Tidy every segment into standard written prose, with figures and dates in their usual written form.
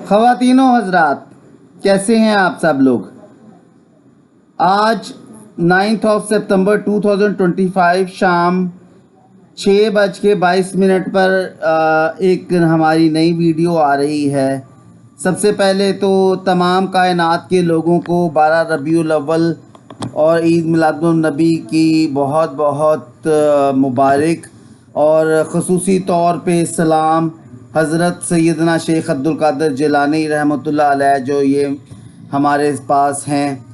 ख़वातीनो हज़रात, कैसे हैं आप सब लोग। आज 9 सितंबर 2025 शाम 6:22 पर एक हमारी नई वीडियो आ रही है। सबसे पहले तो तमाम कायनात के लोगों को 12 रबीउल अव्वल और ईद मिलादुन नबी की बहुत बहुत मुबारक, और ख़ुसूसी तौर पे सलाम हज़रत सैयदना शेख अब्दुल कादिर जिलानी रहमतुल्लाह अलैह जो ये हमारे पास हैं,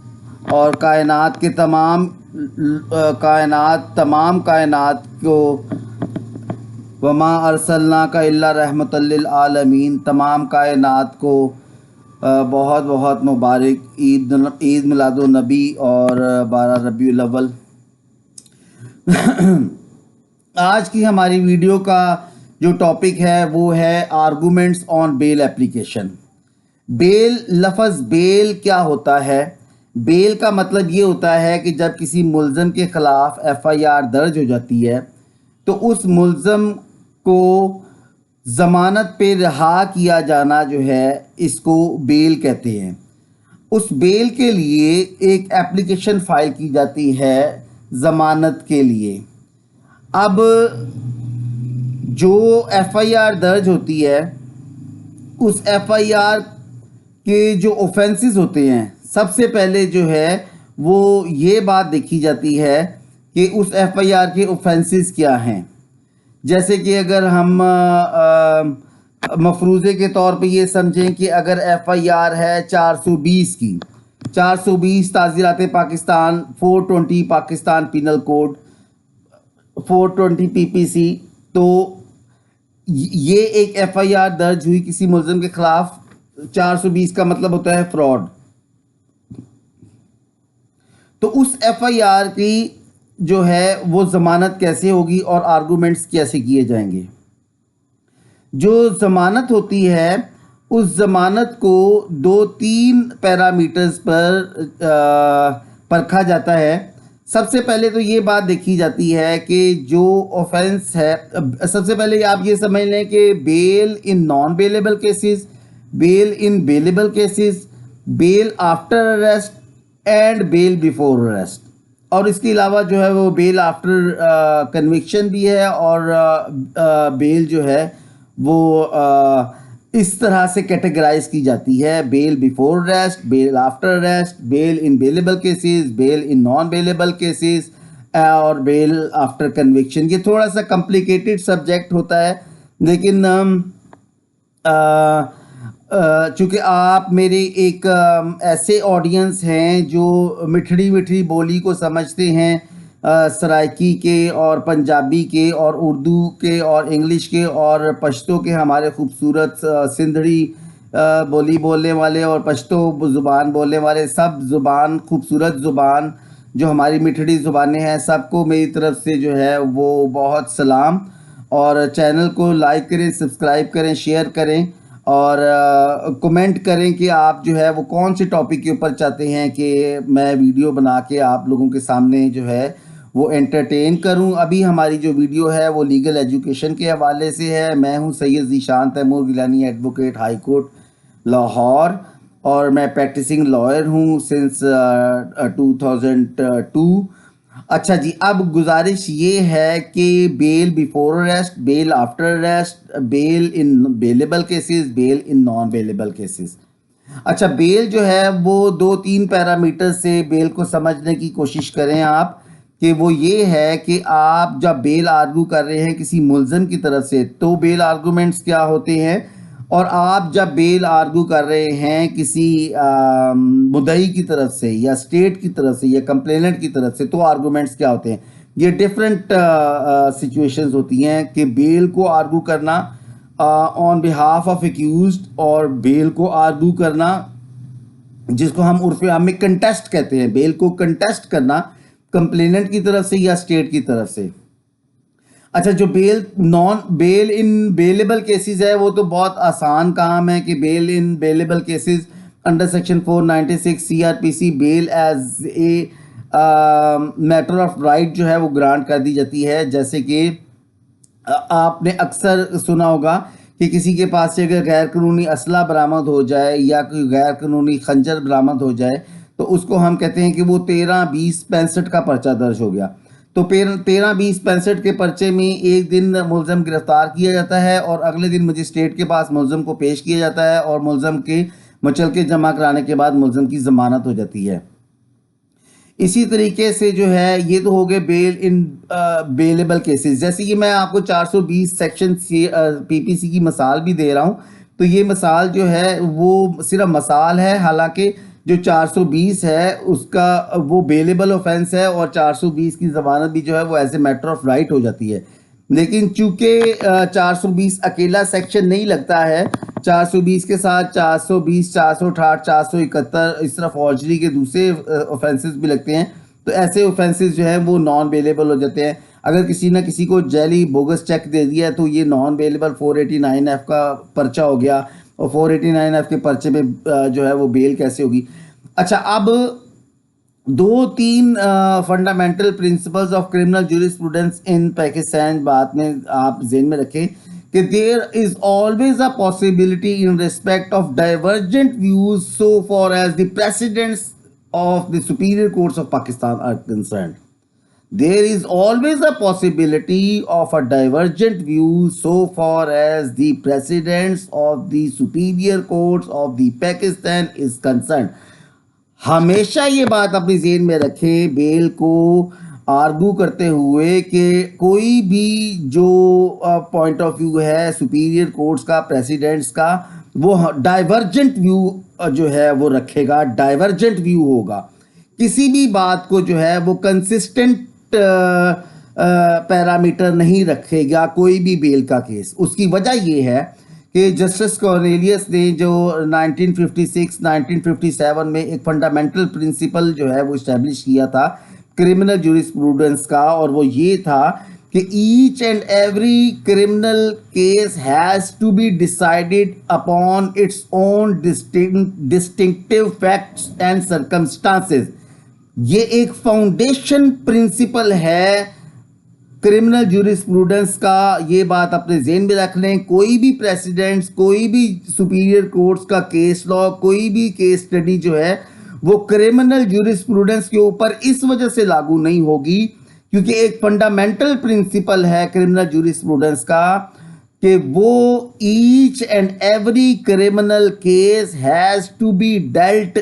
और कायनात के तमाम कायनात को वमा अरसलना का इल्ला रहमतल लिल आलमीन, तमाम कायनात को बहुत बहुत मुबारक ईद मिलादुन नबी और 12 रबीउल अव्वल। आज की हमारी वीडियो का जो टॉपिक है वो है arguments on bail application. Bail, लफ्ज़ बेल क्या होता है? बेल का मतलब ये होता है कि जब किसी मुल्ज़म के ख़िलाफ़ FIR दर्ज हो जाती है तो उस मुल्ज़म को ज़मानत पे रिहा किया जाना जो है इसको बेल कहते हैं। उस बेल के लिए एक एप्लीकेशन फ़ाइल की जाती है ज़मानत के लिए। अब जो FIR दर्ज होती है उस FIR के जो ऑफेंसेस होते हैं, सबसे पहले जो है वो ये बात देखी जाती है कि उस FIR के ऑफेंसेस क्या हैं। जैसे कि अगर हम मफरूज़े के तौर पे ये समझें कि अगर FIR है 420 की, 420 ताज़ीरात Pakistan, 420 Pakistan penal code, 420 PPC, तो ये एक FIR दर्ज हुई किसी मुल्ज़िम के ख़िलाफ़। 420 का मतलब होता है फ्रॉड। तो उस FIR की जो है वो ज़मानत कैसे होगी और आर्गूमेंट्स कैसे किए जाएंगे। जो ज़मानत होती है उस ज़मानत को 2-3 पैरामीटर्स पर परखा जाता है। सबसे पहले तो ये बात देखी जाती है कि जो ऑफेंस है, सबसे पहले आप ये समझ लें कि bail in non bailable cases, bail in bailable cases, bail after arrest and bail before arrest, और इसके अलावा जो है वो बेल आफ्टर कन्विक्शन भी है, और बेल जो है वो इस तरह से कैटेगराइज की जाती है: bail before arrest, bail after arrest, bail in bailable cases, bail in non bailable cases, और बेल आफ्टर कन्विक्शन। ये थोड़ा सा कॉम्प्लिकेटेड सब्जेक्ट होता है, लेकिन चूँकि आप मेरे एक ऐसे ऑडियंस हैं जो मिठड़ी मिठड़ी बोली को समझते हैं, सराइकी के और पंजाबी के और उर्दू के और इंग्लिश के और पश्तो के, हमारे खूबसूरत सिंधड़ी बोली बोलने वाले और पश्तो ज़ुबान बोलने वाले, सब ज़ुबान, खूबसूरत ज़ुबान जो हमारी मिठड़ी ज़ुबानें हैं, सबको मेरी तरफ से जो है वो बहुत सलाम। और चैनल को लाइक करें, सब्सक्राइब करें, शेयर करें, और कमेंट करें कि आप जो है वो कौन से टॉपिक के ऊपर चाहते हैं कि मैं वीडियो बना के आप लोगों के सामने जो है वो एंटरटेन करूं। अभी हमारी जो वीडियो है वो लीगल एजुकेशन के हवाले से है। मैं हूं Syed Zeeshan Taimur Gilani, advocate, high court Lahore, और मैं प्रैक्टिसिंग लॉयर हूं सिंस 2002। अच्छा जी, अब गुजारिश ये है कि bail before arrest, bail after arrest, bail in bailable cases, bail in non bailable cases. अच्छा, बेल जो है वो 2-3 पैरामीटर से बेल को समझने की कोशिश करें आप, कि वो ये है कि आप जब बेल आर्गू कर रहे हैं किसी मुल्ज़िम की तरफ से तो बेल आर्गूमेंट्स क्या होते हैं, और आप जब बेल आर्गू कर रहे हैं किसी मुद्दई की तरफ से या स्टेट की तरफ से या कंप्लेनेंट की तरफ से तो आर्गूमेंट्स क्या होते हैं। ये डिफरेंट सिचुएशंस होती हैं कि बेल को आर्गू करना ऑन बिहाफ ऑफ एक्यूज्ड, और बेल को आर्गू करना जिसको हम उर्फ़े आम में कंटेस्ट कहते हैं, बेल को कंटेस्ट करना कंप्लेनेंट की तरफ से या स्टेट की तरफ से। अच्छा, जो बेल इन बेलेबल केसेस है वो तो बहुत आसान काम है कि bail in bailable cases under section 496 CRPC bail as a matter of right जो है वो ग्रांट कर दी जाती है। जैसे कि आपने अक्सर सुना होगा कि किसी के पास से अगर गैर कानूनी असला बरामद हो जाए या कोई गैर कानूनी खंजर बरामद हो जाए तो उसको हम कहते हैं कि वो 13-20-65 का पर्चा दर्ज हो गया। तो 13-20-65 के पर्चे में एक दिन मुलज़म गिरफ्तार किया जाता है और अगले दिन मजिस्ट्रेट के पास मुलज़म को पेश किया जाता है और मुलज़म के मुचलके जमा कराने के बाद मुलज़म की ज़मानत हो जाती है। इसी तरीके से जो है ये तो हो गए बेल इन बेलेबल केसेस। जैसे कि मैं आपको 420 सेक्शन पीपीसी की मिसाल भी दे रहा हूँ, तो ये मिसाल जो है वो सिर्फ मिसाल है, हालांकि जो 420 है उसका वो बेलेबल ऑफेंस है और 420 की ज़मानत भी जो है वो as a matter of right हो जाती है। लेकिन चूंकि 420 अकेला सेक्शन नहीं लगता है, 420 के साथ 420, 468, 471 इस तरह फॉर्जरी के दूसरे ऑफेंसेस भी लगते हैं, तो ऐसे ऑफेंसेस जो है वो नॉन बेलेबल हो जाते हैं। अगर किसी ना किसी को जैली बोगस चेक दे दिया तो ये नॉन बेलेबल 489F का पर्चा हो गया और 489F के पर्चे में जो है वो बेल कैसे होगी। अच्छा, अब 2-3 fundamental principles of criminal jurisprudence in Pakistan बात में आप ज़हन में रखें कि there is always a possibility in respect of divergent views so far as the precedents of the superior courts of Pakistan are concerned. There is always a possibility of a divergent view so far as the precedents of the superior courts of the Pakistan is concerned. हमेशा ये बात अपनी ज़हन में रखें bell को argue करते हुए कि कोई भी जो पॉइंट ऑफ व्यू है सुपीरियर कोर्ट्स का, प्रेसिडेंट्स का, वो डाइवर्जेंट व्यू जो है वो रखेगा, डाइवर्जेंट व्यू होगा। किसी भी बात को जो है वो कंसिस्टेंट पैरामीटर नहीं रखेगा कोई भी बेल का केस। उसकी वजह ये है कि जस्टिस कॉर्नेलियस ने जो 1956-1957 में एक फंडामेंटल प्रिंसिपल जो है वो इस्टेब्लिश किया था क्रिमिनल जूरिस्प्रूडेंस का, और वो ये था कि each and every criminal case has to be decided upon its own distinctive facts and circumstances. ये एक फाउंडेशन प्रिंसिपल है क्रिमिनल जूरिस्प्रूडेंस का, ये बात अपने ज़हन में रख लें। कोई भी प्रेसिडेंट्स, कोई भी सुपीरियर कोर्ट्स का केस लॉ, कोई भी केस स्टडी जो है वो क्रिमिनल जूरिस्प्रूडेंस के ऊपर इस वजह से लागू नहीं होगी क्योंकि एक फंडामेंटल प्रिंसिपल है क्रिमिनल जूरिस्प्रूडेंस का कि वो each and every criminal case has to be dealt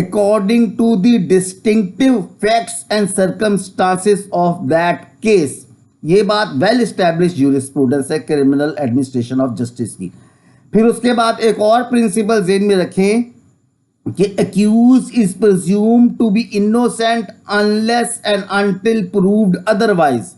according to the distinctive facts and circumstances of that case। ये बात वेल एस्टैब्लिश जूरिस्प्रूडेंस है क्रिमिनल एडमिनिस्ट्रेशन ऑफ जस्टिस की। फिर उसके बाद एक और प्रिंसिपल ज़हन में रखें कि accused is presumed to be innocent unless and until proved otherwise।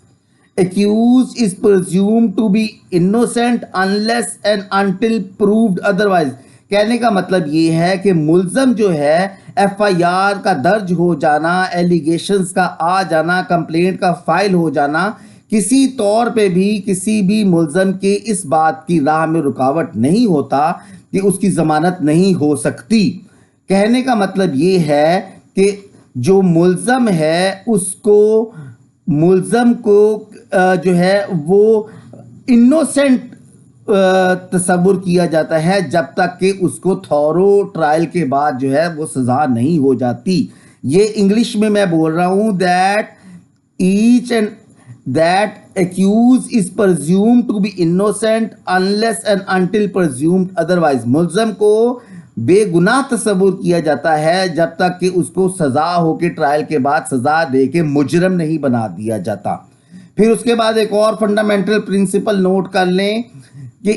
accused is presumed to be innocent unless and until proved otherwise। कहने का मतलब ये है कि मुल्ज़म जो है एफआईआर का दर्ज हो जाना, एलिगेशंस का आ जाना, कंप्लेंट का फाइल हो जाना किसी तौर पे भी किसी भी मुल्ज़म के इस बात की राह में रुकावट नहीं होता कि उसकी ज़मानत नहीं हो सकती। कहने का मतलब ये है कि जो मुल्ज़म है उसको मुल्ज़म को जो है वो इनोसेंट तस्वुर किया जाता है जब तक कि उसको थॉरो ट्रायल के बाद जो है वो सज़ा नहीं हो जाती। ये इंग्लिश में मैं बोल रहा हूँ that each and that accused is presumed to be innocent unless and until presumed otherwise। मुल्ज़म को बेगुनाह तस्वुर किया जाता है जब तक कि उसको सज़ा हो के ट्रायल के बाद सज़ा दे के मुजरम नहीं बना दिया जाता। फिर उसके बाद एक और फंडामेंटल प्रिंसिपल नोट कर लें कि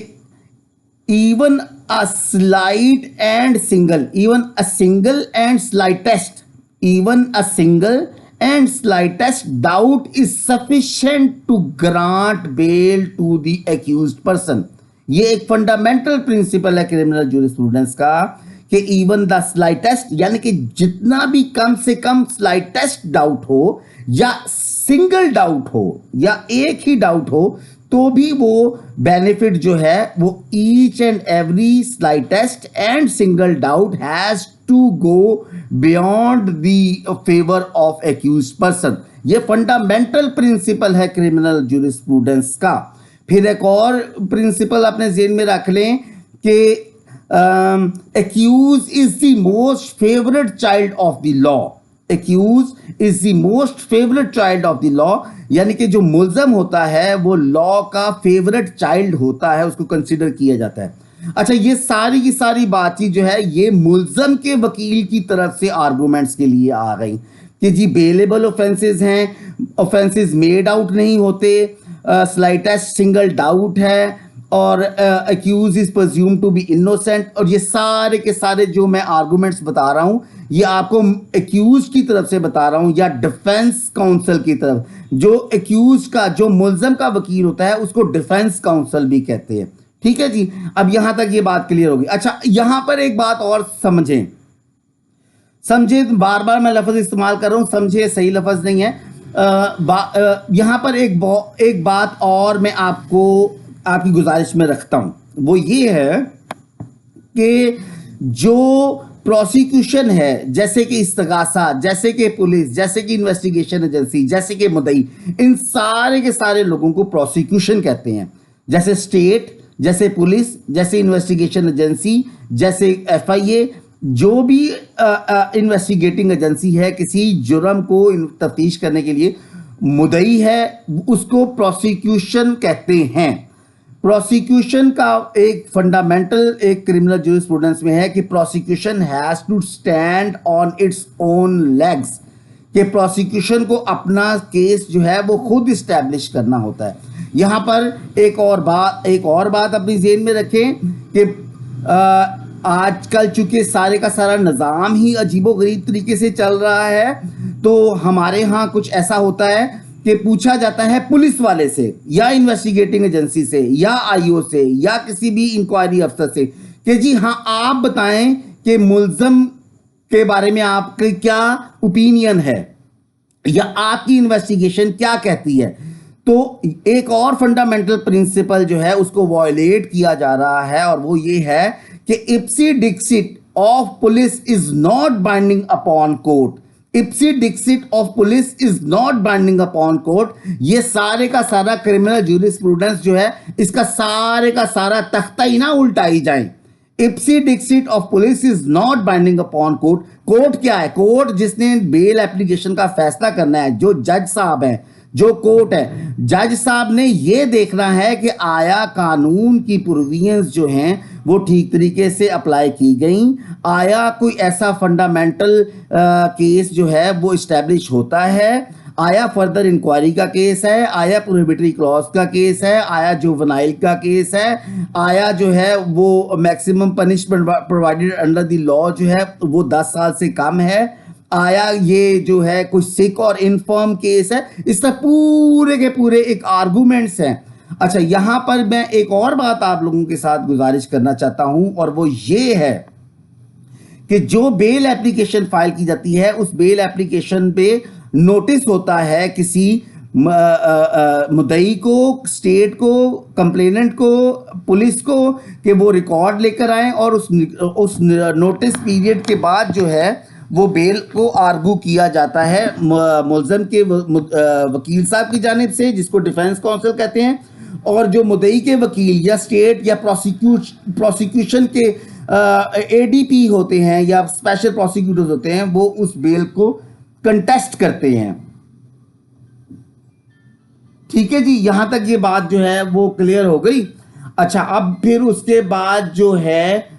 even a slight and single, even a single and slightest, even a single and slightest doubt is sufficient to grant bail to the accused person। ये एक फंडामेंटल प्रिंसिपल है क्रिमिनल जूरिस्प्रूडेंस का कि even the slightest यानी कि जितना भी कम से कम स्लाइटेस्ट डाउट हो या सिंगल डाउट हो या एक ही डाउट हो तो भी वो बेनिफिट जो है वो each and every slightest and single doubt has to go beyond the favour of accused person. ये फंडामेंटल प्रिंसिपल है क्रिमिनल जूरिस्प्रूडेंस का। फिर एक और प्रिंसिपल अपने जेहन में रख लें कि accused is the most favorite child of the law. Accused is the most favorite child of the law, यानी कि जो मुल्जम होता है वो लॉ का फेवरेट चाइल्ड होता है, उसको कंसिडर किया जाता है। अच्छा, ये सारी की सारी बातचीत जो है ये मुल्जम के वकील की तरफ से आर्गूमेंट्स के लिए आ गई कि जी बेलेबल ऑफेंसेस हैं, ऑफेंसेस मेड आउट नहीं होते, स्लाइटेस्ट सिंगल डाउट है, और accuse is presume to be innocent. और ये सारे के सारे जो मैं आर्गूमेंट्स बता रहा हूं ये आपको अक्यूज की तरफ से बता रहा हूं या डिफेंस काउंसिल की तरफ। जो अक्यूज का, जो मुल्जम का वकील होता है उसको डिफेंस काउंसिल भी कहते हैं। ठीक है जी, अब यहां तक ये बात क्लियर होगी। अच्छा, यहां पर एक बात और समझें, बार बार मैं लफ्ज इस्तेमाल कर रहा हूं, समझे सही लफ्ज नहीं है। यहां पर एक बात और मैं आपकी गुजारिश में रखता हूं, वो ये है कि जो प्रोसिक्यूशन है, जैसे कि इस्तगासा, जैसे कि पुलिस, जैसे कि इन्वेस्टिगेशन एजेंसी, जैसे कि मुद्दई, इन सारे के सारे लोगों को प्रोसिक्यूशन कहते हैं। जैसे स्टेट, जैसे पुलिस, जैसे इन्वेस्टिगेशन एजेंसी, जैसे एफआईए, जो भी इन्वेस्टिगेटिंग एजेंसी है किसी जुर्म को तफ्तीश करने के लिए मुद्दई है, उसको प्रोसिक्यूशन कहते हैं। प्रोसिक्यूशन का एक फंडामेंटल एक क्रिमिनल जूरिस्प्रूडेंस में है कि prosecution has to stand on its own legs, कि प्रोसिक्यूशन को अपना केस जो है वो खुद इस्टेब्लिश करना होता है। यहां पर एक और बात अपनी जेहन में रखें कि आजकल चूंकि सारे का सारा निज़ाम ही अजीबोगरीब तरीके से चल रहा है, तो हमारे यहाँ कुछ ऐसा होता है कि पूछा जाता है पुलिस वाले से या इन्वेस्टिगेटिंग एजेंसी से या आईओ से या किसी भी इंक्वायरी अफसर से कि जी हाँ आप बताएं कि मुल्जम के बारे में आपके क्या ओपिनियन है या आपकी इन्वेस्टिगेशन क्या कहती है। तो एक और फंडामेंटल प्रिंसिपल जो है उसको वायलेट किया जा रहा है, और वो ये है कि ipse dixit of police is not binding upon court. Ipse dixit of police is not binding upon court. ये सारे का सारा क्रिमिनल जूरिस्प्रूडेंस जो है इसका सारे का सारा तख्ता ही ना उल्टाई जाए। Ipse dixit of police is not binding upon court. Court क्या है? कोर्ट जिसने बेल एप्लीकेशन का फैसला करना है, जो जज साहब है, जो कोर्ट है, जज साहब ने ये देखना है कि आया कानून की प्रोविजंस जो हैं वो ठीक तरीके से अप्लाई की गई, आया कोई ऐसा फंडामेंटल केस जो है वो इस्टेब्लिश होता है, आया फर्दर इंक्वायरी का केस है, आया प्रोहिबिटरी क्लॉज का केस है, आया जुवेनाइल का केस है, आया जो है वो maximum punishment provided under the law जो है वो 10 साल से कम है, आया ये जो है कुछ सिक और इनफर्म केस है। इस तरह पूरे के पूरे एक आर्गूमेंट्स हैं। अच्छा, यहां पर मैं एक और बात आप लोगों के साथ गुजारिश करना चाहता हूं, और वो ये है कि जो बेल एप्लीकेशन फाइल की जाती है उस बेल एप्लीकेशन पे नोटिस होता है किसी मुद्दई को, स्टेट को, कंप्लेनेंट को, पुलिस को, कि वो रिकॉर्ड लेकर आए और उस नोटिस पीरियड के बाद जो है वो बेल को आर्गू किया जाता है मुल्ज़म के वकील साहब की जानिब से, जिसको डिफेंस काउंसिल कहते हैं, और जो मुद्दई के वकील या स्टेट या प्रोसिक्यूशन के एडीपी होते हैं या स्पेशल प्रोसिक्यूटर्स होते हैं, वो उस बेल को कंटेस्ट करते हैं। ठीक है जी, यहां तक ये बात जो है वो क्लियर हो गई। अच्छा, अब फिर उसके बाद जो है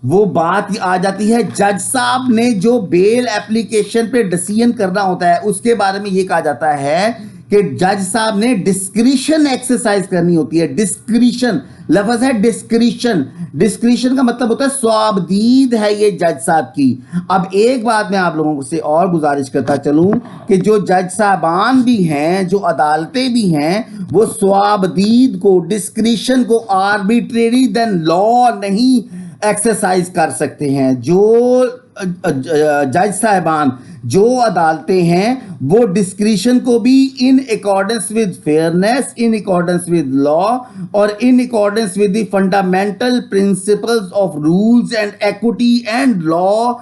वो बात आ जाती है जज साहब ने जो बेल एप्लीकेशन पे डिसीजन करना होता है उसके बारे में ये कहा जाता है कि जज साहब ने डिस्क्रिशन एक्सरसाइज करनी होती है। डिस्क्रिशन लफ्ज है डिस्क्रिशन, डिस्क्रिशन का मतलब होता है स्वाबदीद है ये जज साहब की। अब एक बात मैं आप लोगों से और गुजारिश करता चलूं कि जो जज साहबान भी हैं, जो अदालतें भी हैं, वो स्वाबदीद को, डिस्क्रिशन को आर्बिट्रेरी देन लॉ नहीं एक्सरसाइज कर सकते हैं। जो जज साहबान, जो अदालतें हैं, वो डिस्क्रिशन को भी in accordance with fairness, in accordance with law और in accordance with the fundamental principles of rules and equity and law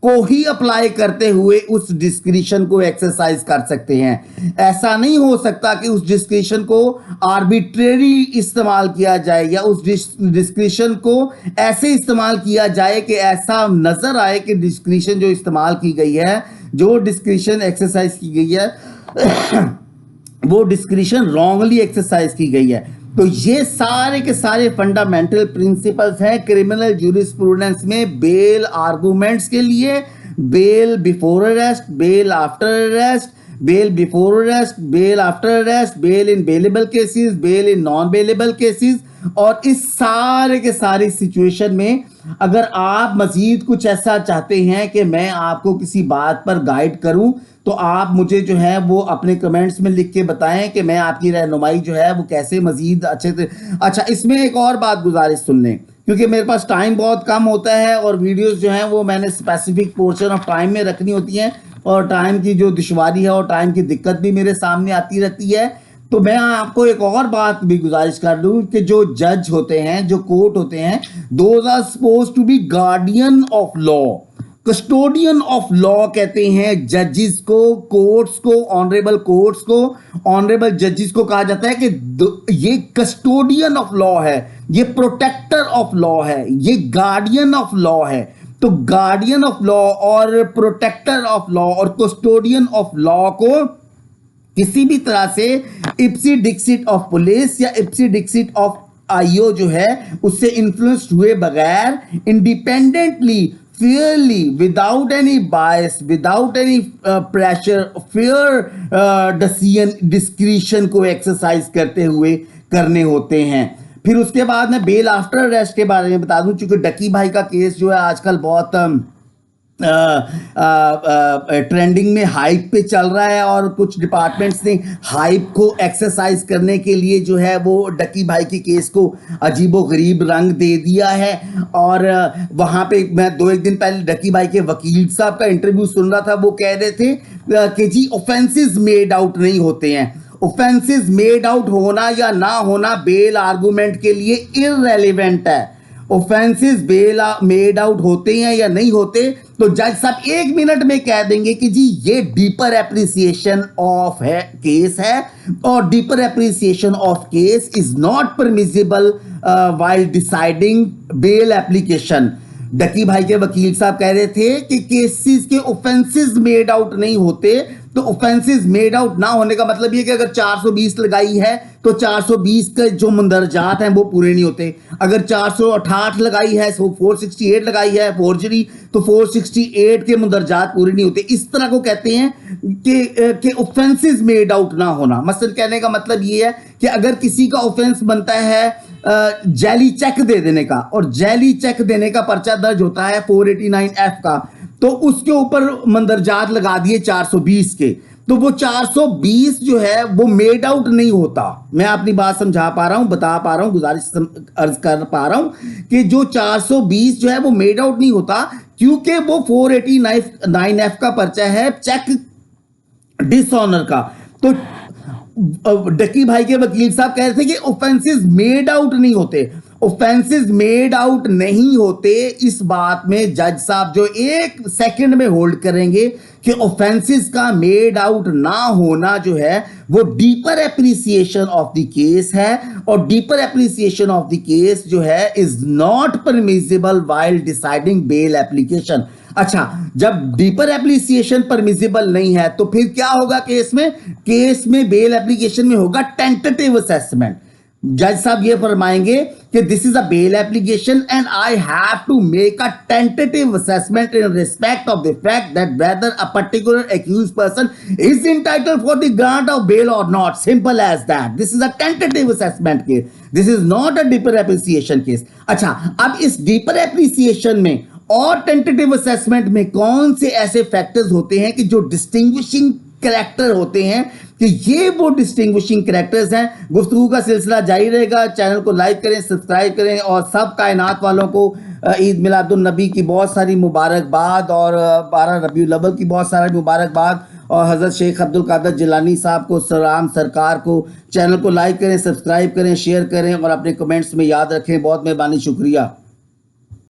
को ही अप्लाई करते हुए उस डिस्क्रिशन को एक्सरसाइज कर सकते हैं। ऐसा नहीं हो सकता कि उस डिस्क्रिशन को आर्बिट्रेरी इस्तेमाल किया जाए या उस डिस्क्रिशन को ऐसे इस्तेमाल किया जाए कि ऐसा नजर आए कि डिस्क्रिशन जो इस्तेमाल की गई है, जो डिस्क्रिशन एक्सरसाइज की गई है वो डिस्क्रिशन रॉन्गली एक्सरसाइज की गई है। तो ये सारे के सारे फंडामेंटल प्रिंसिपल्स हैं क्रिमिनल ज्यूरिस्प्रूडेंस में बेल आर्गुमेंट्स के लिए। Bail before arrest, bail after arrest, bail before arrest, bail after arrest, bail in bailable cases, bail in non bailable cases. और इस सारे के सारी सिचुएशन में अगर आप मजीद कुछ ऐसा चाहते हैं कि मैं आपको किसी बात पर गाइड करूं, तो आप मुझे जो है वो अपने कमेंट्स में लिख के बताएं कि मैं आपकी रहनुमाई जो है वो कैसे मजीद अच्छे से। अच्छा, इसमें एक और बात गुजारिश सुन लें, क्योंकि मेरे पास टाइम बहुत कम होता है और वीडियोस जो हैं वो मैंने स्पेसिफिक पोर्शन ऑफ टाइम में रखनी होती हैं, और टाइम की जो दुश्वारी है और टाइम की दिक्कत भी मेरे सामने आती रहती है। तो मैं आपको एक और बात भी गुजारिश कर दूं कि जो जज होते हैं, जो कोर्ट होते हैं, those are suppose to be guardian of law, custodian of law कहते हैं जजेस को, कोर्ट्स को, ऑनरेबल कोर्ट्स को, ऑनरेबल जजेस को कहा जाता है कि ये कस्टोडियन ऑफ लॉ है, ये प्रोटेक्टर ऑफ लॉ है, ये गार्डियन ऑफ लॉ है। तो गार्डियन ऑफ लॉ और प्रोटेक्टर ऑफ लॉ और कस्टोडियन ऑफ लॉ को किसी भी तरह से इप्सी डिक्सिट ऑफ पुलिस या इप्सी डिक्सिट ऑफ आईओ जो है उससे इन्फ्लुएंस्ड हुए बगैर इंडिपेंडेंटली, फेयरली, विदाउट एनी बायस, without any pressure, fair discretion को एक्सरसाइज करते हुए करने होते हैं। फिर उसके बाद मैं बेल आफ्टर अरेस्ट के बारे में बता दूं, चूंकि डकी भाई का केस जो है आजकल बहुत ट्रेंडिंग में हाइप पे चल रहा है और कुछ डिपार्टमेंट्स ने हाइप को एक्सरसाइज करने के लिए जो है वो डकी भाई के केस को अजीबो गरीब रंग दे दिया है। और वहां पे मैं 2-1 दिन पहले डकी भाई के वकील साहब का इंटरव्यू सुन रहा था, वो कह रहे थे कि जी ऑफेंसेस मेड आउट नहीं होते हैं। ऑफेंसेस मेड आउट होना या ना होना बेल आर्गुमेंट के लिए इररेलेवेंट है। ऑफेंसेस बेल मेड आउट होते हैं या नहीं होते तो जज साहब 1 मिनट में कह देंगे कि जी ये डीपर एप्रिसिएशन ऑफ है केस है, और deeper appreciation of case is not permissible while deciding bail application. डकी भाई के वकील साहब कह रहे थे कि केसेस के ऑफेंसेस मेड आउट नहीं होते, तो ऑफेंसेस मेड आउट ना होने का मतलब ये कि अगर 420 लगाई है तो 420 के जो मंदरजात हैं वो पूरे नहीं होते। अगर 468 लगाई है, 468 लगाई है फोर्जरी, तो 468 के मंदरजात पूरे नहीं होते। इस तरह को कहते हैं कि ऑफेंसेस मेड आउट ना होना। मसलन कहने का मतलब ये है कि अगर किसी का ऑफेंस बनता है जैली चेक दे देने का, और जैली चेक देने का पर्चा दर्ज होता है 489F का, तो उसके ऊपर मंदरजात लगा दिए 420 के, तो वो 420 जो है वो मेड आउट नहीं होता। मैं अपनी बात समझा पा रहा हूं, बता पा रहा हूं, गुजारिश अर्ज कर पा रहा हूं कि जो 420 जो है वो मेड आउट नहीं होता, क्योंकि वो 489F का पर्चा है चेक डिसऑनर का। तो डकी भाई के वकील साहब कह रहे थे कि ऑफेंसेस मेड आउट नहीं होते। ऑफेंसेस मेड आउट नहीं होते, इस बात में जज साहब जो 1 सेकंड में होल्ड करेंगे कि ऑफेंसेस का मेड आउट ना होना जो है वो deeper appreciation of the case है, और deeper appreciation of the case जो है is not permissible while deciding bail application. अच्छा, जब डीपर एप्रिसिएशन परमिसिबल नहीं है तो फिर क्या होगा केस में? केस में बेल एप्लीकेशन में होगा टेंटेटिव असेसमेंट। जज साहब ये फरमाएंगे कि this is a bail application and I have to make a tentative assessment in respect of the fact that whether a particular accused person is entitled for the grant of bail or not, simple as that. This is a tentative assessment case, this is not a deeper appreciation case. अच्छा, अब इस deeper appreciation में और tentative assessment में कौन से ऐसे factors होते हैं कि जो डिस्टिंग्विशिंग कैरेक्टर होते हैं, कि ये वो डिस्टिंग्विशिंग कैरेक्टर्स हैं। गुफ्तगू का सिलसिला जारी रहेगा। चैनल को लाइक करें, सब्सक्राइब करें, और सब कायनात वालों को ईद मिलादुन नबी की बहुत सारी मुबारकबाद, और 12 रबीउल अव्वल की बहुत सारी मुबारकबाद, और हज़रत शेख अब्दुल कादिर जिलानी साहब को सलाम सरकार को। चैनल को लाइक करें, सब्सक्राइब करें, शेयर करें, और अपने कमेंट्स में याद रखें। बहुत मेहरबानी, शुक्रिया।